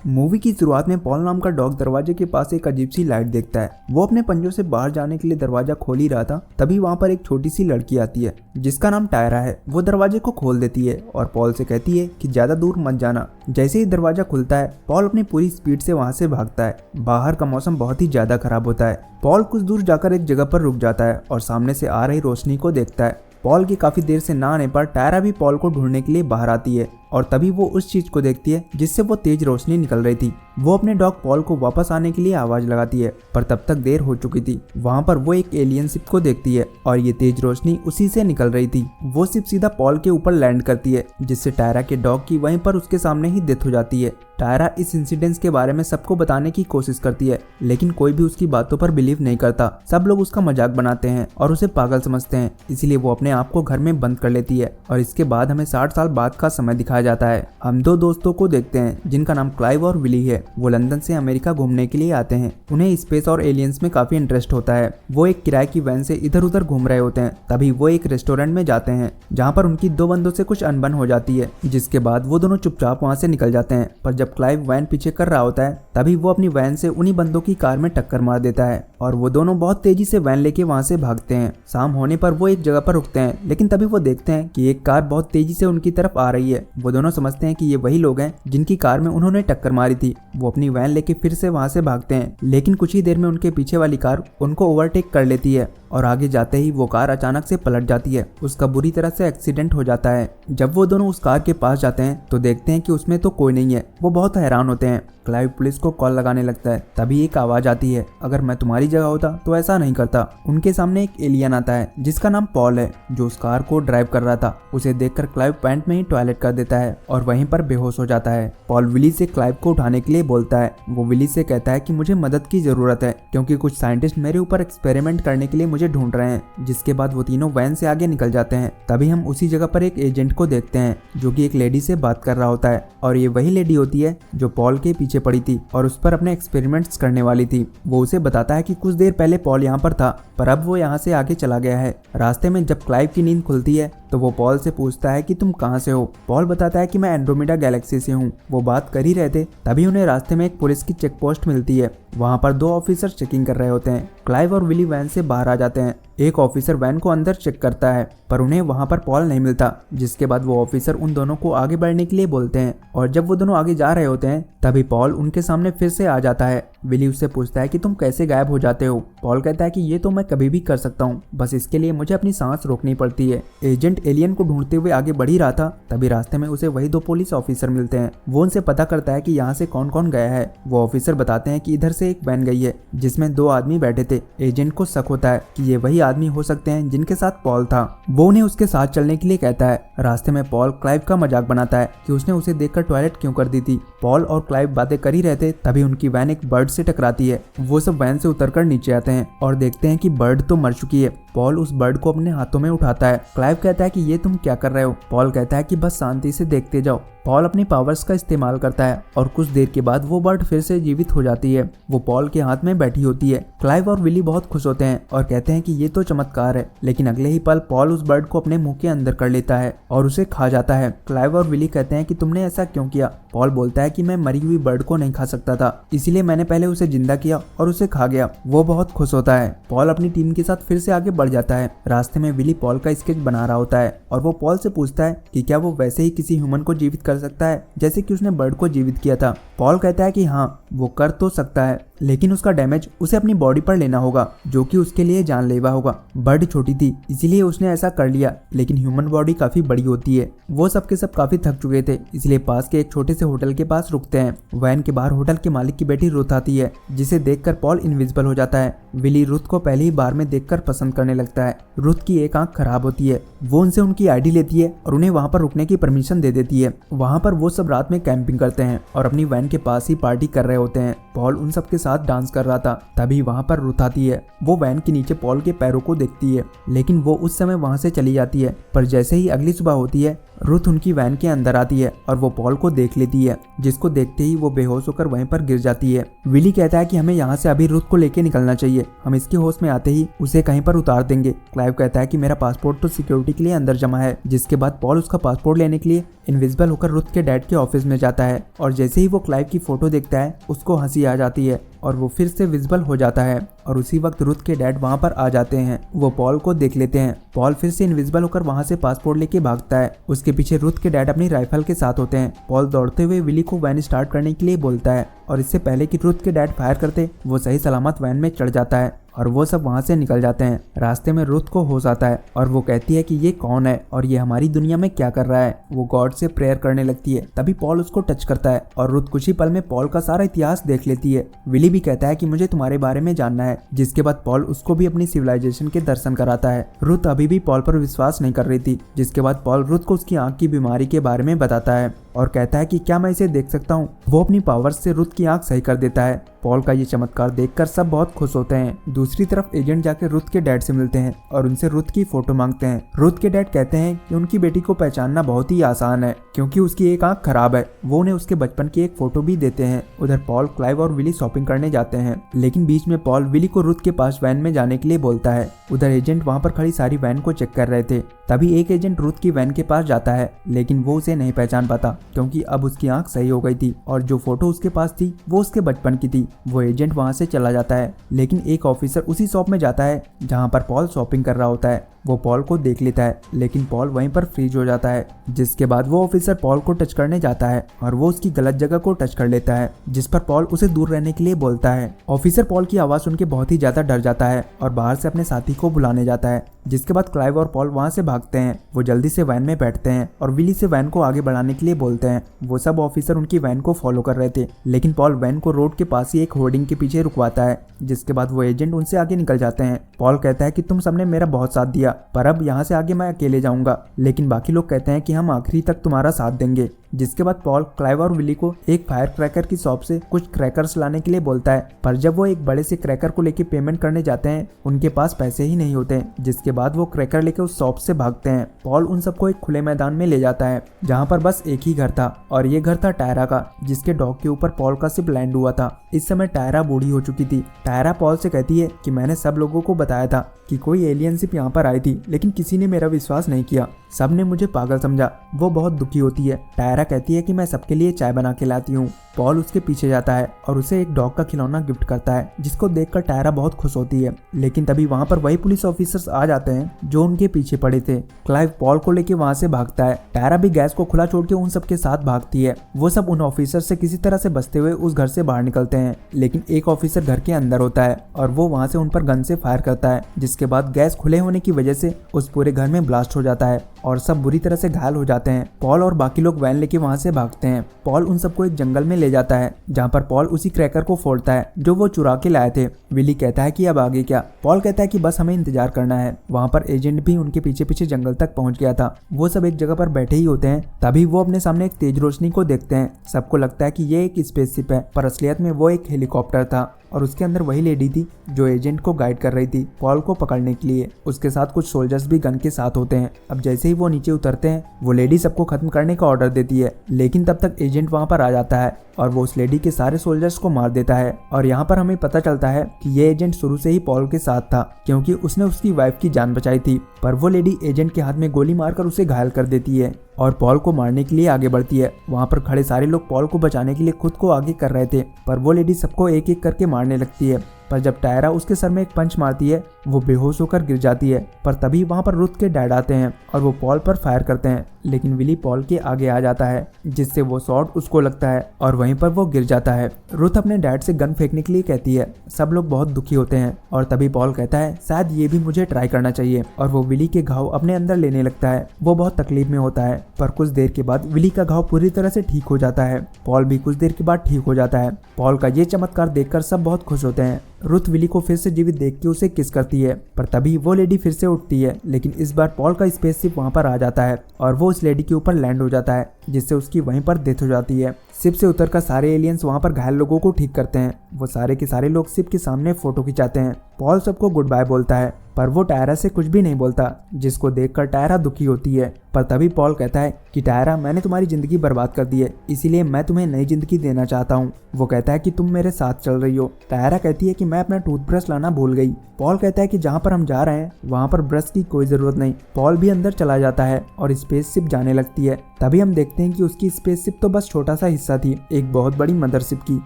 Movie की शुरुआत में पॉल नाम का डॉग दरवाजे के पास एक अजीब सी लाइट देखता है। वो अपने पंजों से बाहर जाने के लिए दरवाजा खोल ही रहा था, तभी वहाँ पर एक छोटी सी लड़की आती है जिसका नाम टायरा है। वो दरवाजे को खोल देती है और पॉल से कहती है कि ज्यादा दूर मत जाना। जैसे ही दरवाजा खुलता है, पॉल अपनी पूरी स्पीड से वहाँ से भागता है। बाहर का मौसम बहुत ही ज्यादा खराब होता है। पॉल कुछ दूर जाकर एक जगह पर रुक जाता है और सामने से आ रही रोशनी को देखता है। पॉल की काफी देर से ना आने पर टायरा भी पॉल को ढूंढने के लिए बाहर आती है और तभी वो उस चीज को देखती है जिससे वो तेज रोशनी निकल रही थी। वो अपने डॉग पॉल को वापस आने के लिए आवाज लगाती है, पर तब तक देर हो चुकी थी। वहाँ पर वो एक एलियन शिप को देखती है और ये तेज रोशनी उसी से निकल रही थी। वो शिप सीधा पॉल के ऊपर लैंड करती है, जिससे टायरा के डॉग की वहीं पर उसके सामने ही डेथ हो जाती है। टायरा इस इंसिडेंट के बारे में सबको बताने की कोशिश करती है, लेकिन कोई भी उसकी बातों पर बिलीव नहीं करता। सब लोग उसका मजाक बनाते हैं और उसे पागल समझते हैं, इसलिए वो अपने आप को घर में बंद कर लेती है। और इसके बाद हमें 60 साल बाद का समय दिखाया जाता है। हम दो दोस्तों को देखते हैं जिनका नाम क्लाइव और विली है। वो लंदन से अमेरिका घूमने के लिए आते हैं। उन्हें स्पेस और एलियंस में काफी इंटरेस्ट होता है। वो एक किराए की वैन से इधर उधर घूम रहे होते हैं, तभी वो एक रेस्टोरेंट में जाते हैं जहाँ पर उनकी दो बंदों से कुछ अनबन हो जाती है, जिसके बाद वो दोनों चुपचाप वहाँ से निकल जाते हैं। पर जब क्लाइव वैन पीछे कर रहा होता है, तभी वो अपनी वैन से उन्हीं बंदों की कार में टक्कर मार देता है और वो दोनों बहुत तेजी से वैन लेके वहाँ से भागते हैं। शाम होने पर वो एक जगह पर रुकते हैं, लेकिन तभी वो देखते हैं कि एक कार बहुत तेजी से उनकी तरफ आ रही है। वो दोनों समझते हैं कि ये वही लोग हैं जिनकी कार में उन्होंने टक्कर मारी थी। वो अपनी वैन लेके फिर से वहाँ से भागते हैं, लेकिन कुछ ही देर में उनके पीछे वाली कार उनको ओवरटेक कर लेती है और आगे जाते ही वो कार अचानक से पलट जाती है। उसका बुरी तरह से एक्सीडेंट हो जाता है। जब वो दोनों उस कार के पास जाते हैं तो देखते हैं कि उसमें तो कोई नहीं है। वो बहुत हैरान होते हैं। क्लाइव पुलिस को कॉल लगाने लगता है, तभी एक आवाज आती है, अगर मैं तुम्हारी जगह होता तो ऐसा नहीं करता। उनके सामने एक एलियन आता है जिसका नाम पॉल है, जो उस कार को ड्राइव कर रहा था। उसे देखकर क्लाइव पैंट में ही टॉयलेट कर देता है और वहीं पर बेहोश हो जाता है। पॉल विली से क्लाइव को उठाने के लिए बोलता है। वो विली से कहता है कि मुझे मदद की जरूरत है, क्योंकि कुछ साइंटिस्ट मेरे ऊपर एक्सपेरिमेंट करने के लिए मुझे ढूंढ रहे हैं। जिसके बाद वो तीनों वैन से आगे निकल जाते हैं। तभी हम उसी जगह पर एक एजेंट को देखते हैं जो कि एक लेडी से बात कर रहा होता है, और ये वही लेडी होती है जो पॉल के पीछे पड़ी थी और उस पर अपने एक्सपेरिमेंट्स करने वाली थी। वो उसे बताता है कि कुछ देर पहले पॉल यहाँ पर था, पर अब वो यहाँ से आगे चला गया है। रास्ते में जब क्लाइव की नींद खुलती है तो वो पॉल से पूछता है कि तुम कहाँ से हो। पॉल बताता है कि मैं एंड्रोमेडा गैलेक्सी से हूँ। वो बात कर ही रहे थे, तभी उन्हें रास्ते में एक पुलिस की चेक पोस्ट मिलती है। वहाँ पर दो ऑफिसर चेकिंग कर रहे होते हैं। क्लाइव और विली वैन से बाहर आ जाते हैं। एक ऑफिसर वैन को अंदर चेक करता है, पर उन्हें वहाँ पर पॉल नहीं मिलता। जिसके बाद वो ऑफिसर उन दोनों को आगे बढ़ने के लिए बोलते हैं, और जब वो दोनों आगे जा रहे होते हैं तभी पॉल उनके सामने फिर से आ जाता है। विली उससे पूछता है कि तुम कैसे गायब हो जाते हो। पॉल कहता है कि ये तो मैं कभी भी कर सकता हूँ, बस इसके लिए मुझे अपनी सांस रोकनी पड़ती है। एजेंट एलियन को ढूंढते हुए आगे बढ़ ही रहा था, तभी रास्ते में उसे वही दो पुलिस ऑफिसर मिलते हैं। वो उनसे पता करता है कि यहाँ से कौन कौन गया है। वो ऑफिसर बताते हैं कि इधर से एक वैन गई है जिसमें दो आदमी बैठे थे। एजेंट को शक होता है कि ये वही आदमी हो सकते हैं जिनके साथ पॉल था। वो उन्हें उसके साथ चलने के लिए कहता है। रास्ते में पॉल क्लाइव का मजाक बनाता है कि उसने उसे देखकर टॉयलेट क्यों कर दी थी। पॉल और क्लाइव बातें कर ही रहते, तभी उनकी वैन एक बर्ड से टकराती है। वो सब वैन से उतरकर नीचे आते हैं और देखते हैं कि बर्ड तो मर चुकी है। पॉल उस बर्ड को अपने हाथों में उठाता है। क्लाइव कहता है कि ये तुम क्या कर रहे हो। पॉल कहता है कि बस शांति से देखते जाओ। पॉल अपनी पावर्स का इस्तेमाल करता है और कुछ देर के बाद वो बर्ड फिर से जीवित हो जाती है। वो पॉल के हाथ में बैठी होती है। क्लाइव और विली बहुत खुश होते हैं और कहते हैं कि ये तो चमत्कार है, लेकिन अगले ही पल पॉल उस बर्ड को अपने मुंह के अंदर कर लेता है और उसे खा जाता है। क्लाइव और विली कहते हैं कि तुमने ऐसा क्यों किया। पॉल बोलता है कि मैं मरी हुई बर्ड को नहीं खा सकता था, इसलिए मैंने पहले उसे जिंदा किया और उसे खा गया। वो बहुत खुश होता है। पॉल अपनी टीम के साथ फिर से आगे बढ़ जाता है। रास्ते में विली पॉल का स्केच बना रहा होता है और वो पॉल से पूछता है कि क्या वो वैसे ही किसी ह्यूमन को जीवित कर सकता है जैसे कि उसने बर्ड को जीवित किया था। पॉल कहता है कि हाँ, वो कर तो सकता है, लेकिन उसका डैमेज उसे अपनी बॉडी पर लेना होगा, जो कि उसके लिए जानलेवा होगा। बर्ड छोटी थी, इसीलिए उसने ऐसा कर लिया, लेकिन ह्यूमन बॉडी काफी बड़ी होती है। वो सब के सब काफी थक चुके थे, इसलिए पास के एक छोटे से होटल के पास रुकते हैं। वैन के बाहर होटल के मालिक की बेटी रुथ आती है, जिसे देखकर पॉल इनविजिबल हो जाता है। विली रुथ को पहली ही बार में देखकर पसंद करने लगता है। रुथ की एक आंख खराब होती है। वो उनसे उनकी आईडी लेती है और उन्हें वहाँ पर रुकने की परमिशन दे देती है। वहाँ पर वो सब रात में कैंपिंग करते हैं और अपनी वैन के पास ही पार्टी कर रहे होते हैं। पॉल उन सब के साथ डांस कर रहा था, तभी वहाँ पर रुथ आती है। वो वैन के नीचे पॉल के पैरों को देखती है, लेकिन वो उस समय वहाँ से चली जाती है। पर जैसे ही अगली सुबह होती है, रुथ उनकी वैन के अंदर आती है और वो पॉल को देख लेती है, जिसको देखते ही वो बेहोश होकर वहीं पर गिर जाती है। विली कहता है कि हमें यहाँ से अभी रुथ को लेके निकलना चाहिए, हम इसके होश में आते ही उसे कहीं पर उतार देंगे। क्लाइव कहता है कि मेरा पासपोर्ट तो सिक्योरिटी के लिए अंदर जमा है। जिसके बाद पॉल उसका पासपोर्ट लेने के लिए इनविजिबल होकर रुथ के डैड के ऑफिस में जाता है और जैसे ही वो क्लाइव की फोटो देखता है उसको हंसी आ जाती है और वो फिर से विजिबल हो जाता है। और उसी वक्त रुथ के डैड वहाँ पर आ जाते हैं। वो पॉल को देख लेते हैं। पॉल फिर से इनविजिबल होकर वहाँ से पासपोर्ट लेके भागता है। उसके पीछे रुथ के डैड अपनी राइफल के साथ होते हैं। पॉल दौड़ते हुए विली को वैन स्टार्ट करने के लिए बोलता है और इससे पहले कि रुथ के डैड फायर करते वो सही सलामत वैन में चढ़ जाता है और वो सब वहाँ से निकल जाते हैं। रास्ते में रुथ को होश आता है और वो कहती है कि ये कौन है और ये हमारी दुनिया में क्या कर रहा है। वो गॉड से प्रेयर करने लगती है। तभी पॉल उसको टच करता है और रुथ कुछ ही पल में पॉल का सारा इतिहास देख लेती है। विली भी कहता है कि मुझे तुम्हारे बारे में जानना है। जिसके बाद पॉल उसको भी अपनी सिविलाइजेशन के दर्शन कराता है। रुथ अभी भी पॉल पर विश्वास नहीं कर रही थी। जिसके बाद पॉल रुथ को उसकी आंख की बीमारी के बारे में बताता है और कहता है कि क्या मैं इसे देख सकता हूँ। वो अपनी पावर्स से रुथ की आंख सही कर देता है। पॉल का ये चमत्कार देखकर सब बहुत खुश होते हैं। दूसरी तरफ एजेंट जाकर रुथ के डैड से मिलते हैं और उनसे रुथ की फोटो मांगते हैं। रुथ के डैड कहते हैं कि उनकी बेटी को पहचानना बहुत ही आसान है क्योंकि उसकी एक आंख खराब है। वो उन्हें उसके बचपन की एक फोटो भी देते हैं। उधर पॉल, क्लाइव और विली शॉपिंग करने जाते हैं, लेकिन बीच में पॉल विली को रुथ के पास वैन में जाने के लिए बोलता है। उधर एजेंट वहाँ पर खड़ी सारी वैन को चेक कर रहे थे। तभी एक एजेंट रुथ की वैन के पास जाता है, लेकिन वो उसे नहीं पहचान पाता क्योंकि अब उसकी आंख सही हो गई थी और जो फोटो उसके पास थी वो उसके बचपन की थी। वो एजेंट वहाँ से चला जाता है, लेकिन एक ऑफिसर उसी शॉप में जाता है जहाँ पर पॉल शॉपिंग कर रहा होता है। वो पॉल को देख लेता है, लेकिन पॉल वहीं पर फ्रीज हो जाता है। जिसके बाद वो ऑफिसर पॉल को टच करने जाता है और वो उसकी गलत जगह को टच कर लेता है, जिस पर पॉल उसे दूर रहने के लिए बोलता है। ऑफिसर पॉल की आवाज सुन के बहुत ही ज्यादा डर जाता है और बाहर से अपने साथी को बुलाने जाता है। जिसके बाद क्लाइव और पॉल वहाँ से भागते हैं। वो जल्दी से वैन में बैठते हैं और विली से वैन को आगे बढ़ाने के लिए बोलते हैं। वो सब ऑफिसर उनकी वैन को फॉलो कर रहे थे, लेकिन पॉल वैन को रोड के पास ही एक होर्डिंग के पीछे रुकवाता है। जिसके बाद वो एजेंट उनसे आगे निकल जाते हैं। पॉल कहता है कि तुम सबने मेरा बहुत साथ दिया, पर अब यहाँ से आगे मैं अकेले जाऊंगा, लेकिन बाकी लोग कहते हैं कि हम आखिरी तक तुम्हारा साथ देंगे। जिसके बाद पॉल, क्लाइव और विली को एक फायर क्रैकर की शॉप से कुछ क्रैकर्स लाने के लिए बोलता है, पर जब वो एक बड़े से क्रैकर को लेके पेमेंट करने जाते हैं उनके पास पैसे ही नहीं होते। जिसके बाद वो क्रैकर लेके उस शॉप से भागते हैं। पॉल उन सबको एक खुले मैदान में ले जाता है जहाँ पर बस एक ही घर था और ये घर था टायरा का, जिसके डॉग के ऊपर पॉल का शिप लैंड हुआ था। इस समय टायरा बूढ़ी हो चुकी थी। टायरा पॉल से कहती है कि मैंने सब लोगों को बताया था कि कोई एलियन शिप यहाँ पर आई थी, लेकिन किसी ने मेरा विश्वास नहीं किया, सब ने मुझे पागल समझा। वो बहुत दुखी होती है। टायरा कहती है कि मैं सबके लिए चाय बना के लाती हूँ। पॉल उसके पीछे जाता है और उसे एक डॉग का खिलौना गिफ्ट करता है, जिसको देखकर टायरा बहुत खुश होती है। लेकिन तभी वहाँ पर वही पुलिस ऑफिसर्स आ जाते हैं जो उनके पीछे पड़े थे। क्लाइव पॉल को लेके वहाँ से भागता है। टायरा भी गैस को खुला छोड़ के उन सबके साथ भागती है। वो सब उन ऑफिसर से किसी तरह से बचते हुए उस घर से बाहर निकलते हैं, लेकिन एक ऑफिसर घर के अंदर होता है और वो वहाँ से उन पर गन से फायर करता है। जिसके बाद गैस खुले होने की वजह से उस पूरे घर में ब्लास्ट हो जाता है और सब बुरी तरह से घायल हो जाते हैं। पॉल और बाकी लोग वैन लेके वहाँ से भागते हैं। पॉल उन सबको एक जंगल में ले जाता है जहाँ पर पॉल उसी क्रैकर को फोड़ता है जो वो चुरा के लाए थे। विली कहता है कि अब आगे क्या। पॉल कहता है कि बस हमें इंतजार करना है। वहाँ पर एजेंट भी उनके पीछे पीछे जंगल तक पहुँच गया था। वो सब एक जगह पर बैठे ही होते हैं। तभी वो अपने सामने एक तेज रोशनी को देखते हैं। सबको लगता है कि ये एक स्पेसशिप है, पर असलियत में वो एक हेलीकॉप्टर था और उसके अंदर वही लेडी थी जो एजेंट को गाइड कर रही थी पॉल को पकड़ने के लिए। उसके साथ कुछ सोल्जर्स भी गन के साथ होते हैं। अब जैसे ही वो नीचे उतरते हैं वो लेडी सबको खत्म करने का ऑर्डर देती है, लेकिन तब तक एजेंट वहाँ पर आ जाता है और वो उस लेडी के सारे सोल्जर्स को मार देता है। और यहाँ पर हमें पता चलता है कि ये एजेंट शुरू से ही पॉल के साथ था क्योंकि उसने उसकी वाइफ की जान बचाई थी, पर वो लेडी एजेंट के हाथ में गोली मारकर उसे घायल कर देती है और पॉल को मारने के लिए आगे बढ़ती है। वहाँ पर खड़े सारे लोग पॉल को बचाने के लिए खुद को आगे कर रहे थे, पर वो लेडी सबको एक एक करके मारने लगती है। पर जब टायरा उसके सर में एक पंच मारती है वो बेहोश होकर गिर जाती है। पर तभी वहाँ पर रुथ के डैड आते हैं और वो पॉल पर फायर करते हैं, लेकिन विली पॉल के आगे आ जाता है जिससे वो शॉट उसको लगता है और वहीं पर वो गिर जाता है। रुथ अपने डैड से गन फेंकने के लिए कहती है। सब लोग बहुत दुखी होते हैं और तभी पॉल कहता है शायद ये भी मुझे ट्राई करना चाहिए और वो विली के घाव अपने अंदर लेने लगता है। वो बहुत तकलीफ में होता है, पर कुछ देर के बाद विली का घाव पूरी तरह से ठीक हो जाता है। पॉल भी कुछ देर के बाद ठीक हो जाता है। पॉल का ये चमत्कार देखकर सब बहुत खुश होते हैं। रुथ विली को फिर से जीवित देख के उसे किस करती है, पर तभी वो लेडी फिर से उठती है, लेकिन इस बार पॉल का स्पेसशिप वहाँ पर आ जाता है और वो उस लेडी के ऊपर लैंड हो जाता है जिससे उसकी वहीं पर डेथ हो जाती है। शिप से उतरकर सारे एलियंस वहाँ पर घायल लोगों को ठीक करते हैं। वो सारे के सारे लोग शिप के सामने फोटो खिंचाते हैं। पॉल सबको गुड बाय बोलता है पर वो टायरा से कुछ भी नहीं बोलता, जिसको देखकर टायरा दुखी होती है। पर तभी पॉल कहता है कि टायरा, मैंने तुम्हारी जिंदगी बर्बाद कर दी है, इसीलिए मैं तुम्हें नई जिंदगी देना चाहता हूँ। वो कहता है कि तुम मेरे साथ चल रही हो। टायरा कहती है कि मैं अपना टूथब्रश लाना भूल गई। पॉल कहता है कि जहाँ पर हम जा रहे हैं वहाँ पर ब्रश की कोई जरूरत नहीं। पॉल भी अंदर चला जाता है और स्पेसशिप जाने लगती है। तभी हम देखते हैं कि उसकी स्पेसशिप तो बस छोटा सा हिस्सा थी एक बहुत बड़ी मदरशिप की।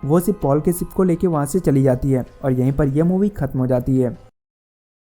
वो सिर्फ पॉल के शिप को लेके वहाँ से चली जाती है और यहीं पर यह मूवी खत्म हो जाती है।